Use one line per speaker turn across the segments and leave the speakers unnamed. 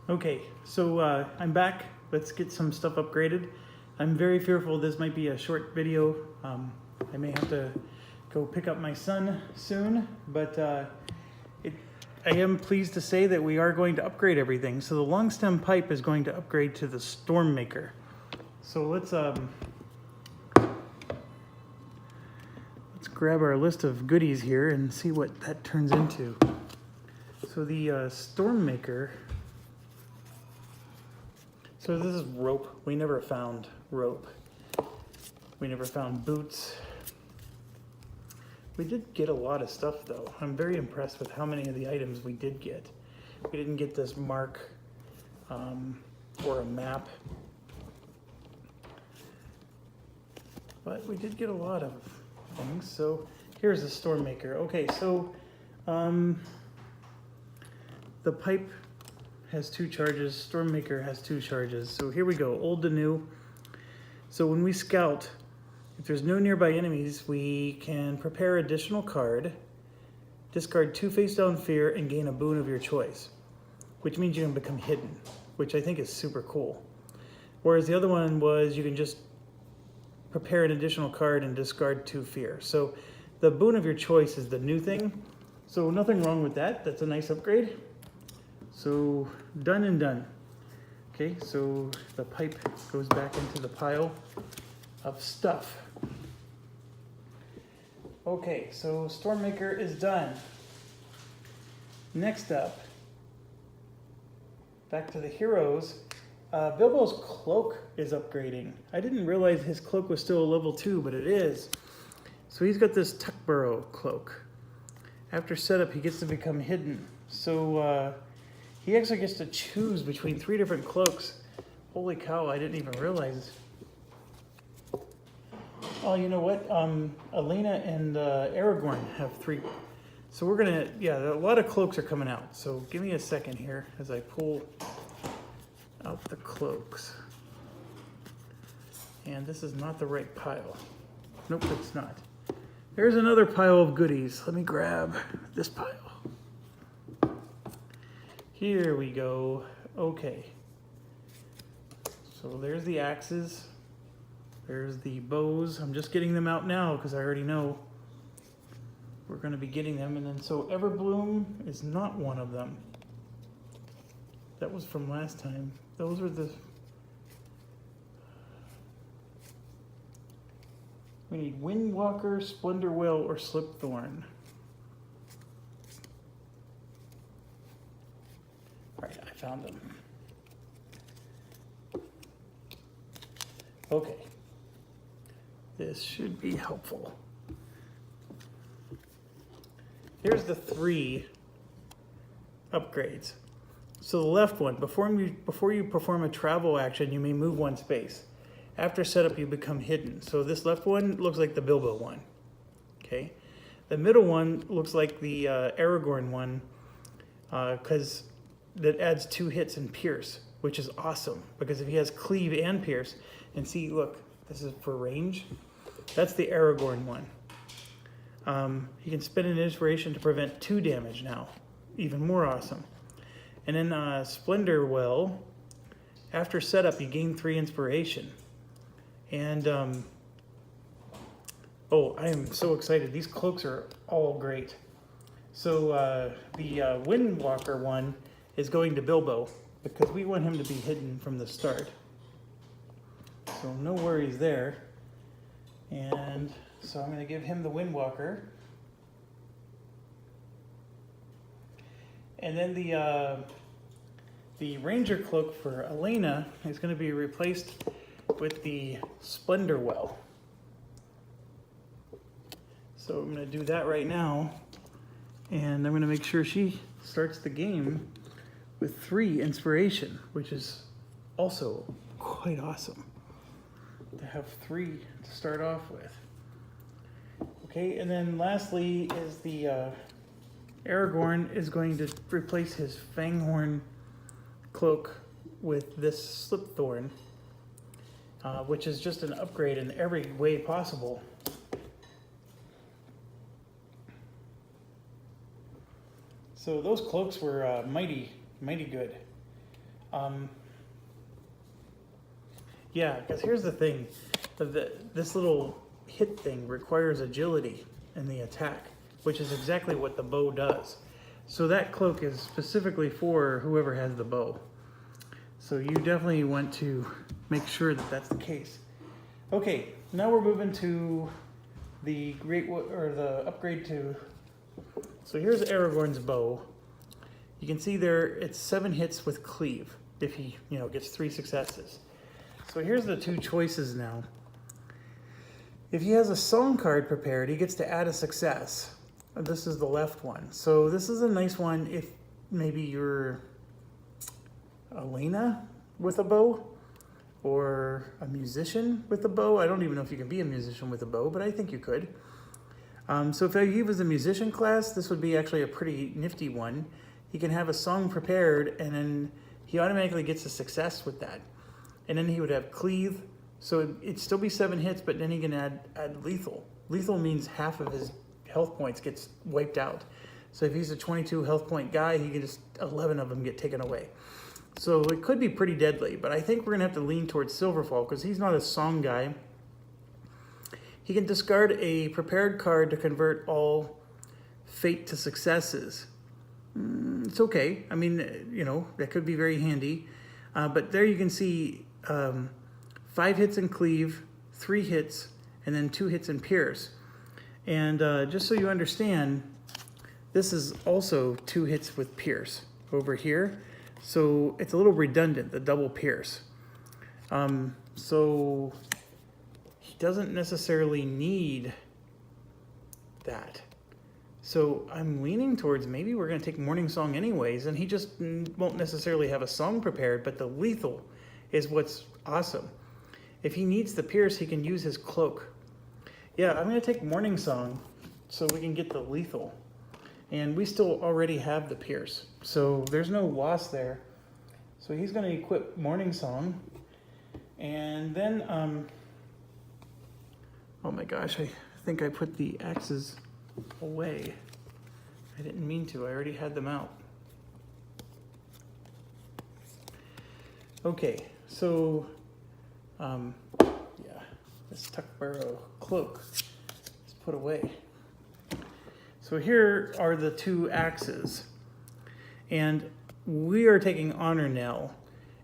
Okay, so I'm back. Let's get some stuff upgraded. I'm very fearful this might be a short video. I may have to go pick up my son soon, but I am pleased to say that we are going to upgrade everything. So the long stem pipe is going to upgrade to the Storm Maker. So let's grab our list of goodies here and see what that turns into. So the Storm Maker. So this is rope. We never found rope. We never found boots. We did get a lot of stuff though. I'm very impressed with how many of the items we did get. We didn't get this mark or a map, but we did get a lot of things. So here's the Storm Maker. Okay, so the pipe has 2 charges, Storm Maker has 2 charges. So here we go, old to new. So when we scout, if there's no nearby enemies, we can prepare additional card, discard 2 face down fear, and gain a boon of your choice, which means you can become hidden, which I think is super cool. Whereas the other one was you can just prepare an additional card and discard 2 fear. So the boon of your choice is the new thing. So nothing wrong with that. That's a nice upgrade. So done and done. Okay, so the pipe goes back into the pile of stuff. Okay, so Storm Maker is done. Next up, back to the heroes. Bilbo's cloak is upgrading. I didn't realize his cloak was still a level 2, but it is. So he's got this Tuckburrow cloak. After setup, he gets to become hidden. So he actually gets to choose between 3 different cloaks. Holy cow, I didn't even realize. Oh, you know what? Elena and Aragorn have 3. So we're gonna, yeah, a lot of cloaks are coming out. So give me a second here as I pull out the cloaks. And this is not the right pile. Nope, it's not. There's another pile of goodies. Let me grab this pile. Here we go. Okay. So there's the axes. There's the bows. I'm just getting them out now because I already know we're going to be getting them. And then so Everbloom is not one of them. That was from last time. Those were the... We need Windwalker, Splendor Whale, or Slipthorn. Right, I found them. Okay. This should be helpful. Here's the 3 upgrades. So the left one, before you perform a travel action, you may move 1 space. After setup, you become hidden. So this left one looks like the Bilbo one. Okay. The middle one looks like the Aragorn one, because that adds 2 hits and pierce, which is awesome. Because if he has cleave and pierce, and see, look, this is for range. That's the Aragorn one. He can spend an inspiration to prevent 2 damage now. Even more awesome. And then Splendor Well, after setup, you gain 3 inspiration. And, oh, I am so excited. These cloaks are all great. So the Windwalker one is going to Bilbo because we want him to be hidden from the start. So no worries there. And so I'm going to give him the Windwalker. And then the Ranger Cloak for Elena is going to be replaced with the Splendor Well. So I'm going to do that right now. And I'm going to make sure she starts the game with 3 inspiration, which is also quite awesome to have 3 to start off with. Okay, and then lastly is the Aragorn is going to replace his Fanghorn cloak with this Slipthorn, which is just an upgrade in every way possible. So those cloaks were mighty good. Yeah, because here's the thing. This little hit thing requires agility in the attack, which is exactly what the bow does. So that cloak is specifically for whoever has the bow. So you definitely want to make sure that that's the case. Okay, now we're moving to the the upgrade to. So here's Aragorn's bow. You can see there it's 7 hits with cleave if he gets 3 successes. So here's the 2 choices now. If he has a song card prepared, he gets to add a success. This is the left one. So this is a nice one if maybe you're Elena with a bow or a musician with a bow. I don't even know if you can be a musician with a bow, but I think you could. So if you was a musician class, this would be actually a pretty nifty one. He can have a song prepared and then he automatically gets a success with that. And then he would have cleave. So it'd still be 7 hits, but then he can add lethal. Lethal means half of his health points gets wiped out. So if he's a 22 health point guy, he can just 11 of them get taken away. So it could be pretty deadly, but I think we're gonna have to lean towards Silverfall because he's not a song guy. He can discard a prepared card to convert all fate to successes. It's okay. I mean, that could be very handy. But there you can see 5 hits in cleave, 3 hits, and then 2 hits in pierce. And just so you understand, this is also 2 hits with pierce over here. So it's a little redundant, the double pierce. So he doesn't necessarily need that. So I'm leaning towards maybe we're going to take Morning Song anyways, and he just won't necessarily have a song prepared, but the lethal is what's awesome. If he needs the pierce, he can use his cloak. Yeah, I'm going to take Morning Song so we can get the lethal. And we still already have the pierce, so there's no loss there. So he's going to equip Morning Song. And then, oh my gosh, I think I put the axes away. I didn't mean to, I already had them out. Okay, so, yeah, this Tuckbarrow cloak is put away. So here are the 2 axes, and we are taking Honor Knell.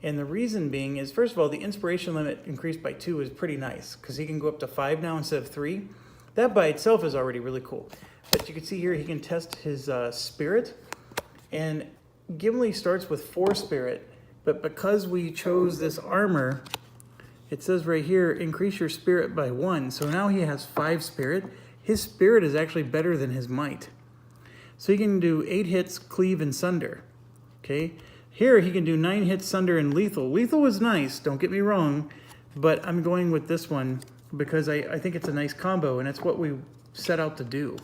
And the reason being is, first of all, the inspiration limit increased by 2 is pretty nice, because he can go up to 5 now instead of 3. That by itself is already really cool. But you can see here he can test his spirit, and Gimli starts with 4 spirit, but because we chose this armor, it says right here, increase your spirit by 1. So now he has 5 spirit. His spirit is actually better than his might. So he can do 8 hits, cleave, and sunder. Okay? Here he can do 9 hits, sunder, and lethal. Lethal is nice, don't get me wrong, but I'm going with this one because I think it's a nice combo, and it's what we set out to do.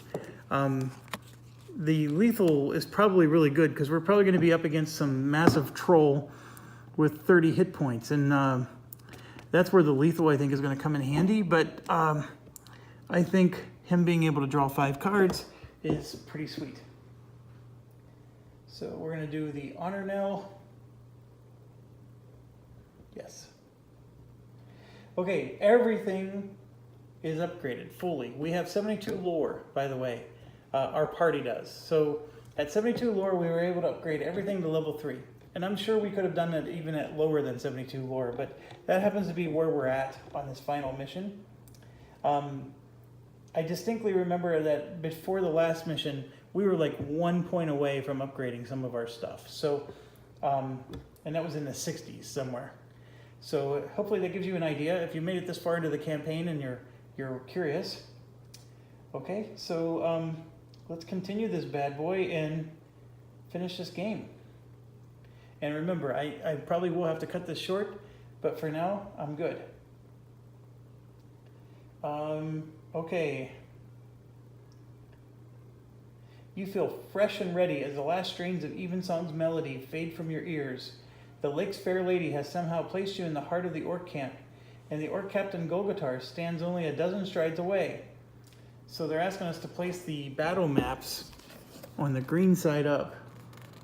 The lethal is probably really good because we're probably going to be up against some massive troll with 30 hit points, and that's where the lethal, I think, is going to come in handy, but I think him being able to draw 5 cards is pretty sweet. So we're going to do the Honor Knell. Yes. Okay, everything is upgraded fully. We have 72 lore, by the way. Our party does. So at 72 lore, we were able to upgrade everything to level 3. And I'm sure we could have done it even at lower than 72 lore, but that happens to be where we're at on this final mission. I distinctly remember that before the last mission, we were like 1 point away from upgrading some of our stuff. So, and that was in the 60s somewhere. So hopefully that gives you an idea if you made it this far into the campaign and you're curious. Okay, so let's continue this bad boy and finish this game. And remember, I probably will have to cut this short, but for now, I'm good. Okay. You feel fresh and ready as the last strains of Evensong's melody fade from your ears. The lake's fair lady has somehow placed you in the heart of the orc camp, and the orc captain Golgotar stands only a dozen strides away. So they're asking us to place the battle maps on the green side up.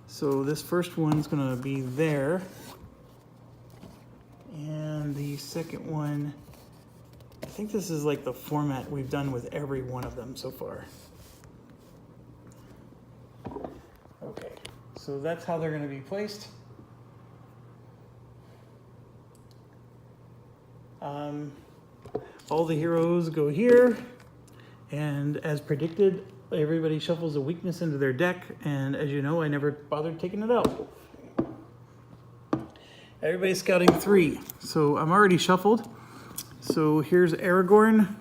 So this first one's going to be there. And the second one, I think this is like the format we've done with every one of them so far. Okay, so that's how they're going to be placed. All the heroes go here, and as predicted, everybody shuffles a weakness into their deck, and as you know, I never bothered taking it out. Everybody's scouting 3, so I'm already shuffled. So here's Aragorn,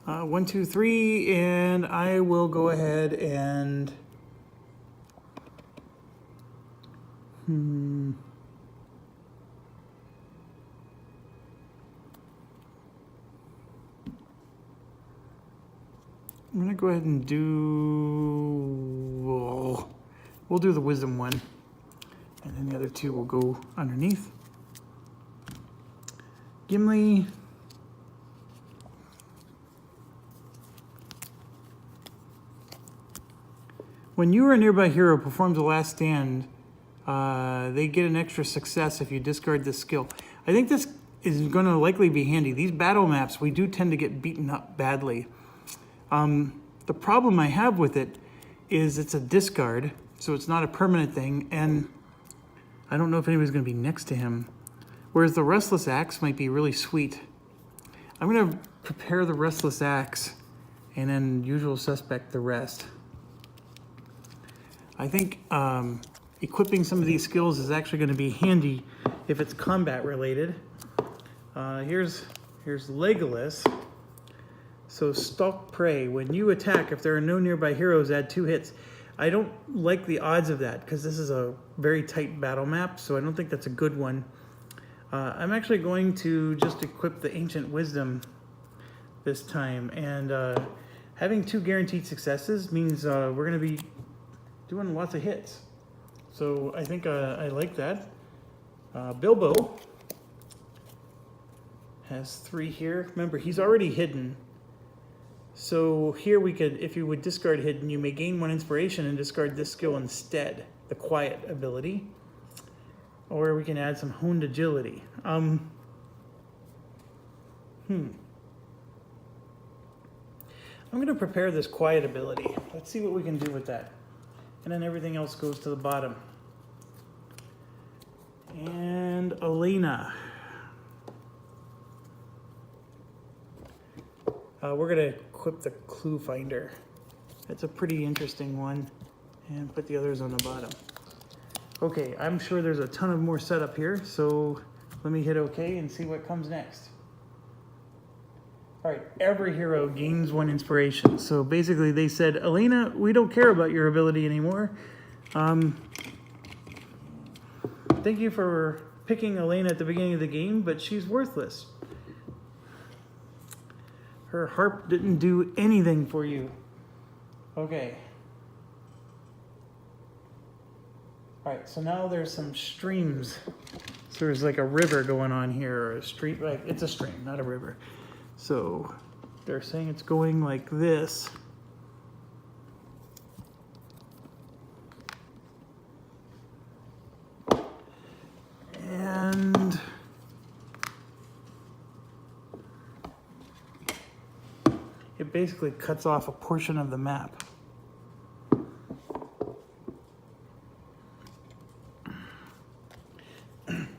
1, 2, 3, and I will go ahead and I'm gonna go ahead and we'll do the wisdom one, and then the other 2 will go underneath. Gimli. When you or a nearby hero performs a last stand, they get an extra success if you discard this skill. I think this is going to likely be handy. These battle maps, we do tend to get beaten up badly. The problem I have with it is it's a discard, so it's not a permanent thing, and I don't know if anybody's going to be next to him. Whereas the Restless Axe might be really sweet. I'm going to prepare the Restless Axe and then usual suspect the rest. I think equipping some of these skills is actually going to be handy if it's combat related. Here's Legolas. So Stalk Prey. When you attack, if there are no nearby heroes, add 2 hits. I don't like the odds of that because this is a very tight battle map, so I don't think that's a good one. I'm actually going to just equip the Ancient Wisdom this time, and having 2 guaranteed successes means we're going to be doing lots of hits. So I think I like that. Bilbo has 3 here. Remember, he's already hidden. So here we could, if you would discard hidden, you may gain 1 inspiration and discard this skill instead, the quiet ability. Or we can add some honed agility. I'm going to prepare this quiet ability. Let's see what we can do with that. And then everything else goes to the bottom. And Elena. We're going to equip the Clue Finder. That's a pretty interesting one. And put the others on the bottom. Okay, I'm sure there's a ton of more setup here, so let me hit OK and see what comes next. All right, every hero gains 1 inspiration. So basically they said, Elena, we don't care about your ability anymore. Thank you for picking Elena at the beginning of the game, but she's worthless. Her harp didn't do anything for you. Okay. All right, so now there's some streams. So there's like a river going on here, or a stream. Like, it's a stream, not a river. So they're saying it's going like this. And it basically cuts off a portion of the map.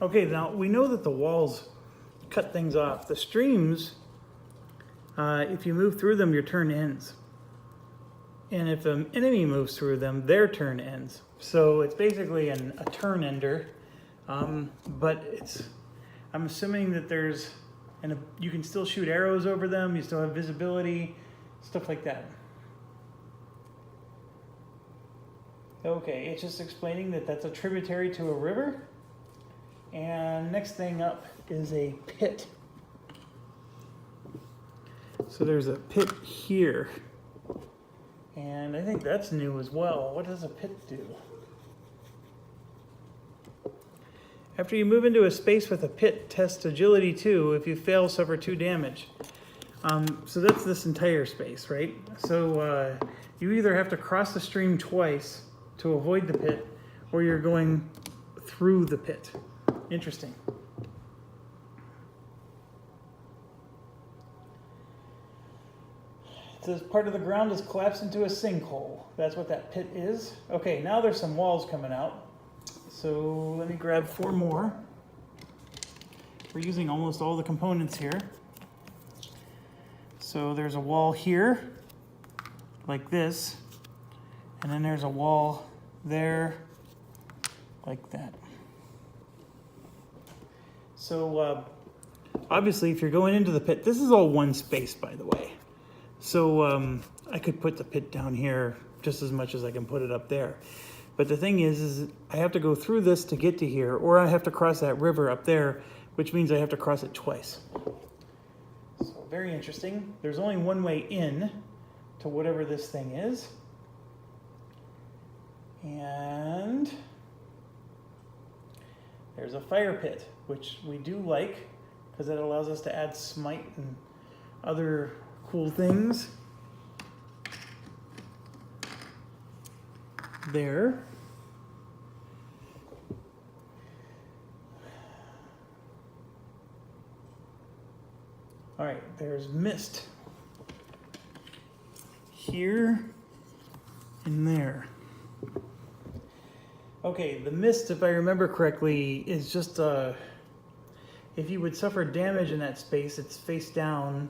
Okay, now we know that the walls cut things off. The streams, if you move through them, your turn ends. And if an enemy moves through them, their turn ends. So it's basically a turn ender. But I'm assuming that you can still shoot arrows over them, you still have visibility, stuff like that. Okay, it's just explaining that that's a tributary to a river. And next thing up is a pit. So there's a pit here. And I think that's new as well. What does a pit do? After you move into a space with a pit, test agility 2. If you fail, suffer 2 damage. So that's this entire space, right? So you either have to cross the stream twice to avoid the pit, or you're going through the pit. Interesting. It says part of the ground has collapsed into a sinkhole. That's what that pit is. Okay, now there's some walls coming out. So let me grab 4 more. We're using almost all the components here. So there's a wall here, like this, and then there's a wall there, like that. So obviously if you're going into the pit, this is all one space, by the way. So I could put the pit down here just as much as I can put it up there. But the thing is I have to go through this to get to here, or I have to cross that river up there, which means I have to cross it twice. So very interesting. There's only one way in to whatever this thing is. And there's a fire pit, which we do like because it allows us to add smite and other cool things. There. All right, there's mist here and there. Okay, the mist, if I remember correctly, is just if you would suffer damage in that space, it's face down.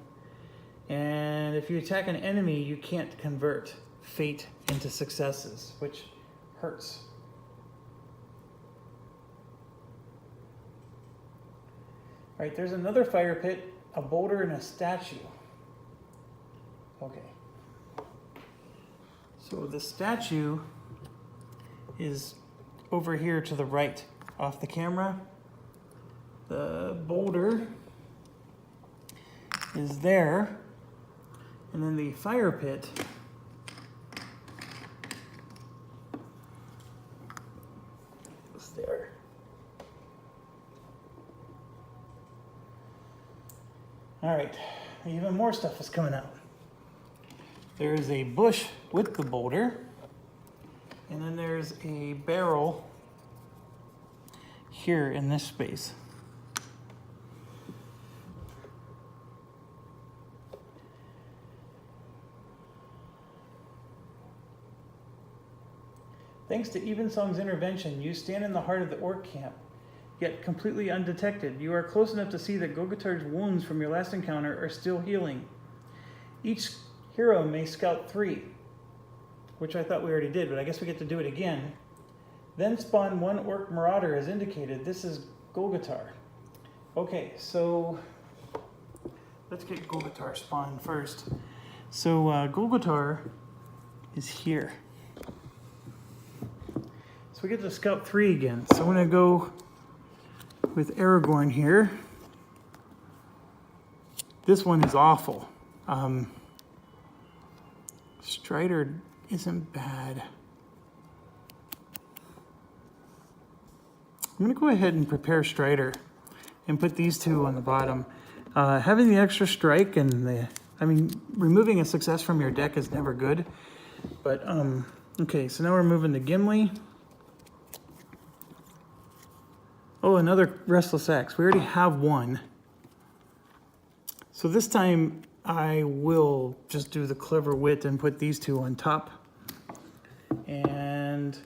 And if you attack an enemy, you can't convert fate into successes, which hurts. All right, there's another fire pit, a boulder, and a statue. Okay. So the statue is over here to the right off the camera. The boulder is there. And then the fire pit is there. All right, even more stuff is coming out. There is a bush with the boulder, and then there's a barrel here in this space. Thanks to Evensong's intervention, you stand in the heart of the orc camp, yet completely undetected. You are close enough to see that Golgotar's wounds from your last encounter are still healing. Each hero may scout 3, which I thought we already did, but I guess we get to do it again. Then spawn 1 orc marauder as indicated. This is Golgotar. Okay, so let's get Golgotar spawned first. So Golgotar is here. So we get to scout 3 again. So I'm going to go with Aragorn here. This one is awful. Strider isn't bad. I'm going to go ahead and prepare Strider and put these 2 on the bottom. Having the extra strike and removing a success from your deck is never good. But, okay, so now we're moving to Gimli. Oh, another Restless Axe. We already have 1. So this time I will just do the Clever Wit and put these 2 on top. And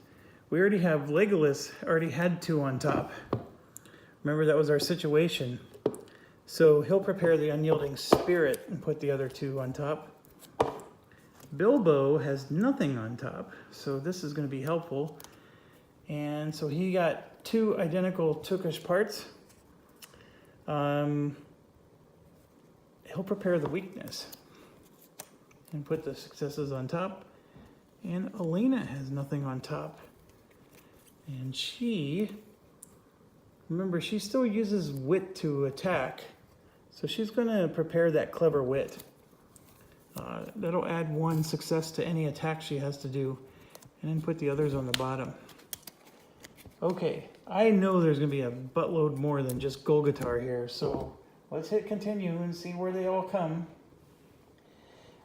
we already have Legolas, already had 2 on top. Remember, that was our situation. So he'll prepare the Unyielding Spirit and put the other 2 on top. Bilbo has nothing on top, so this is going to be helpful. And so he got 2 identical Tookish parts. He'll prepare the weakness and put the successes on top. And Elena has nothing on top. And she, remember, she still uses wit to attack. So she's going to prepare that Clever Wit. That'll add 1 success to any attack she has to do. And then put the others on the bottom. Okay, I know there's going to be a buttload more than just Golgotar here, so let's hit continue and see where they all come.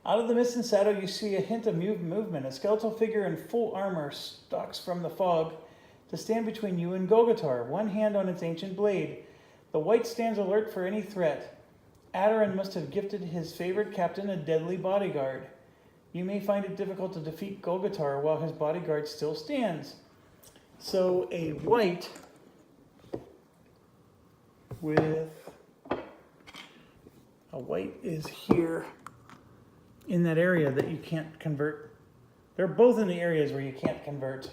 Out of the mist and shadow, you see a hint of movement. A skeletal figure in full armor stalks from the fog to stand between you and Golgotar, one hand on its ancient blade. The white stands alert for any threat. Adarin must have gifted his favorite captain a deadly bodyguard. You may find it difficult to defeat Golgotar while his bodyguard still stands. So a white with a white is here in that area that you can't convert. They're both in the areas where you can't convert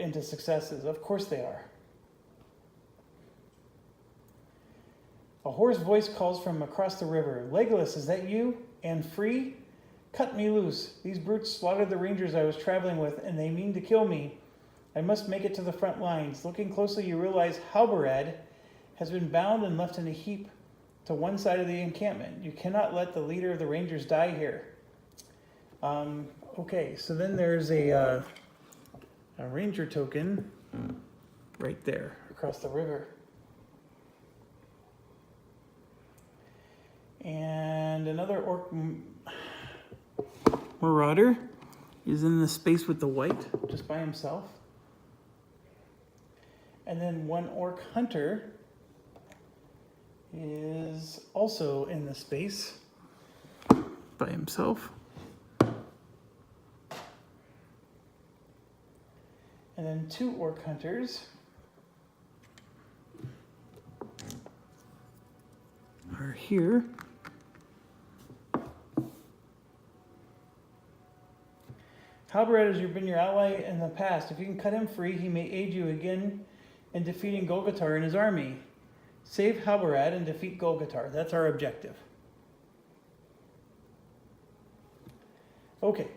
into successes. Of course they are. A hoarse voice calls from across the river. Legolas, is that you? And free? Cut me loose. These brutes slaughtered the rangers I was traveling with, and they mean to kill me. I must make it to the front lines. Looking closely, you realize Halbarad has been bound and left in a heap to one side of the encampment. You cannot let the leader of the rangers die here. Okay, so then there's a ranger token right there across the river. And another orc marauder is in the space with the white, just by himself. And then one orc hunter is also in the space by himself. And then two orc hunters are here. Halbarad has been your ally in the past. If you can cut him free, he may aid you again in defeating Golgotar and his army. Save Halbarad and defeat Golgotar. That's our objective. Okay,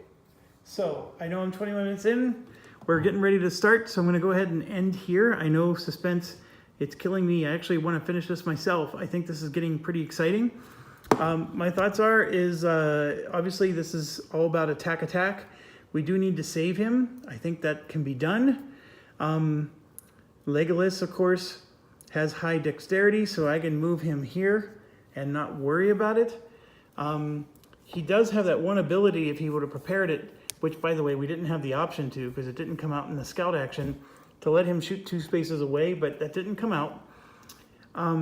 so I know I'm 21 minutes in. We're getting ready to start, so I'm going to go ahead and end here. I know suspense, it's killing me. I actually want to finish this myself. I think this is getting pretty exciting. My thoughts are, obviously this is all about attack. We do need to save him. I think that can be done. Legolas, of course, has high dexterity, so I can move him here and not worry about it. He does have that one ability, if he would have prepared it, which, by the way, we didn't have the option to because it didn't come out in the scout action, to let him shoot 2 spaces away, but that didn't come out. I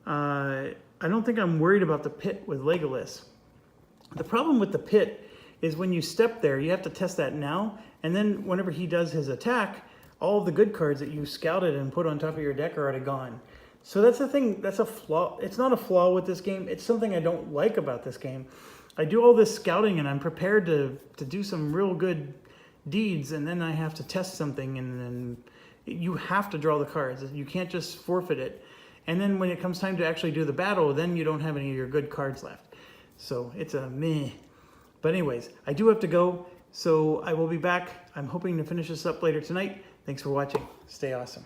don't think I'm worried about the pit with Legolas. The problem with the pit is when you step there, you have to test that now, and then whenever he does his attack, all of the good cards that you scouted and put on top of your deck are already gone. So that's the thing, that's a flaw. It's not a flaw with this game, it's something I don't like about this game. I do all this scouting and I'm prepared to do some real good deeds, and then I have to test something, and then you have to draw the cards. You can't just forfeit it. And then when it comes time to actually do the battle, then you don't have any of your good cards left. So it's a meh. But anyways, I do have to go, so I will be back. I'm hoping to finish this up later tonight. Thanks for watching. Stay awesome.